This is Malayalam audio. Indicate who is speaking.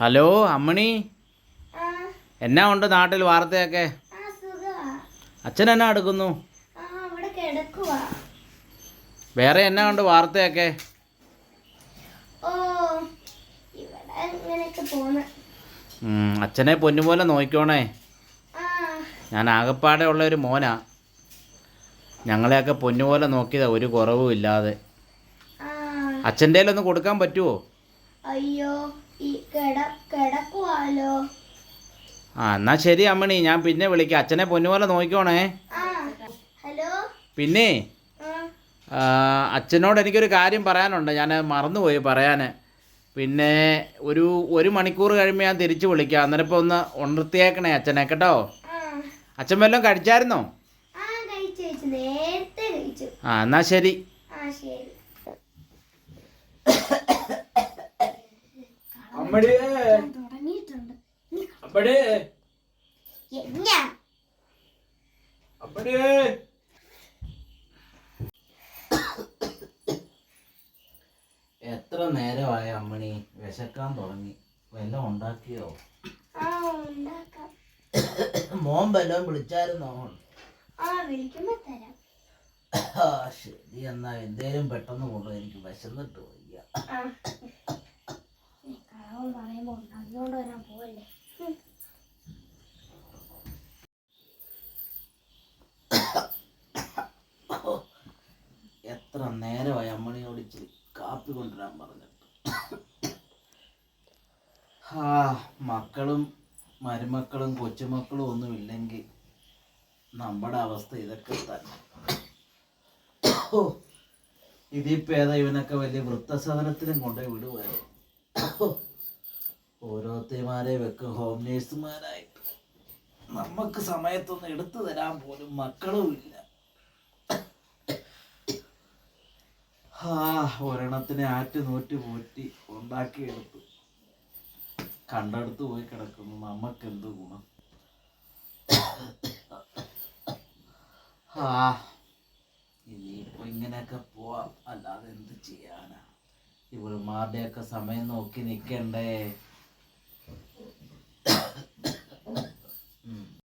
Speaker 1: ഹലോ അമ്മണി,
Speaker 2: ആ,
Speaker 1: എന്നാ ഉണ്ട് നാട്ടിൽ വാർത്തയൊക്കെ?
Speaker 2: ആ, സുഖവാ.
Speaker 1: അച്ഛൻ എന്നാ എടുക്കുന്നു?
Speaker 2: അവിടെ കിടക്കുവാ.
Speaker 1: വേറെ എന്നാ ഉണ്ട് വാർത്തയൊക്കെ?
Speaker 2: ഓ, ഇവിടെ ഇങ്ങനെയൊക്കെ പോന്ന്.
Speaker 1: അച്ഛനെ പൊന്നുപോലെ നോക്കിക്കോണേ.
Speaker 2: ആ,
Speaker 1: ഞാൻ ആകപ്പാടെ ഉള്ള ഒരു മോനാ. ഞങ്ങളെയൊക്കെ പൊന്നുപോലെ നോക്കിയതാ, ഒരു കുറവും ഇല്ലാതെ.
Speaker 2: ആ,
Speaker 1: അച്ഛൻ്റെ കയ്യിലൊന്ന് കൊടുക്കാൻ പറ്റുമോ?
Speaker 2: അയ്യോ, ഈ കിടക്കുവാലോ.
Speaker 1: എന്നാൽ ശരി അമ്മണി, ഞാൻ പിന്നെ വിളിക്കാം. അച്ഛനെ പൊന്നുപോലെ നോക്കിക്കോണേ.
Speaker 2: ആ, ഹലോ.
Speaker 1: പിന്നെ
Speaker 2: ആ,
Speaker 1: അച്ഛനോട് എനിക്കൊരു കാര്യം പറയാനുണ്ട്, ഞാൻ മറന്നുപോയി പറയാൻ. പിന്നെ ഒരു മണിക്കൂർ കഴിയുമ്പോൾ ഞാൻ തിരിച്ച് വിളിക്കാം. അന്നേരം ഇപ്പോൾ ഒന്ന് ഉണർത്തിയേക്കണേ അച്ഛനെ കേട്ടോ.
Speaker 2: ആ,
Speaker 1: അച്ഛൻ വല്ലതും കഴിച്ചായിരുന്നോ?
Speaker 2: ആ, കഴിച്ചു കഴിച്ചു, നേരത്തെ കഴിച്ചു.
Speaker 1: എന്നാൽ ശരി.
Speaker 2: ആ, ശരി. തുടങ്ങിയിട്ടുണ്ട്. എന്നാ?
Speaker 1: എത്ര നേരമായ അമ്മണി, വിശക്കാൻ തുടങ്ങി. വല്ലതും ഉണ്ടാക്കിയോ?
Speaker 2: ആ, ഉണ്ടാക്കാം.
Speaker 1: മോൻ വല്ലതും വിളിച്ചായിരുന്നോ?
Speaker 2: വിളിക്കുമ്പോ തരാം.
Speaker 1: ശരി, എന്നാ എന്തേലും പെട്ടെന്ന് കൊണ്ടു, എനിക്ക് വിശന്നിട്ട് വയ്യ.
Speaker 2: കളവൻ പറയുമ്പോ ഉണ്ടാക്കിക്കൊണ്ട് വരാൻ പോവല്ലേ.
Speaker 1: എത്ര നേരമായി അമ്മണിയോട് ഇച്ചിരി കാപ്പി കൊണ്ടുവരാൻ പറഞ്ഞിട്ട്. മക്കളും മരുമക്കളും കൊച്ചുമക്കളും ഒന്നും ഇല്ലെങ്കിൽ നമ്മുടെ അവസ്ഥ ഇതൊക്കെ തന്നെ. ഇതിപ്പോ ഏതാ, ഇവനൊക്കെ വലിയ വൃദ്ധസദനത്തിലും കൊണ്ടുപോയി വിടുവായിരുന്നു. ഓരോരുത്തന്മാരെ വെക്കും ഹോം നേഴ്സുമാരായിട്ട്. നമുക്ക് സമയത്തൊന്നും എടുത്തു തരാൻ പോലും മക്കളും ഇല്ല. ഒരെണ്ണത്തിനെ ആറ്റുനൂറ്റ് പോറ്റി ഉണ്ടാക്കിയെടുത്തു, കണ്ടെടുത്ത് പോയി കിടക്കുന്നു. നമുക്കെന്ത് ഗുണം? ഇനിയിപ്പോൾ ഇങ്ങനെയൊക്കെ പോവാം, അല്ലാതെ എന്ത് ചെയ്യാനാ? ഇവളുമാരുടെയൊക്കെ സമയം നോക്കി നിൽക്കണ്ടേ.